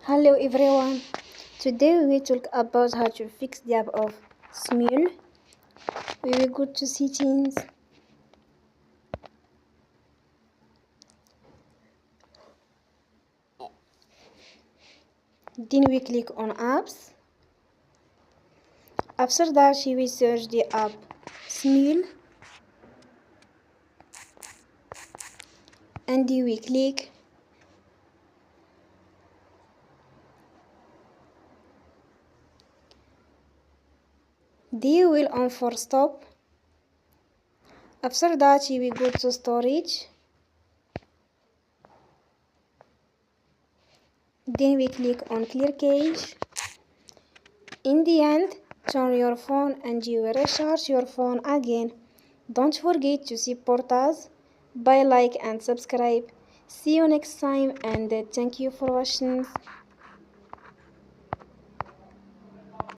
Hello everyone. Today we will talk about how to fix the app of Smule. We will go to settings. Then we click on apps. After that we will search the app Smule and we click. They will on for stop. After that we will go to storage. Then we click on clear cache. In the end, turn your phone and you will recharge your phone again. Don't forget to support us by like and subscribe. See you next time and thank you for watching.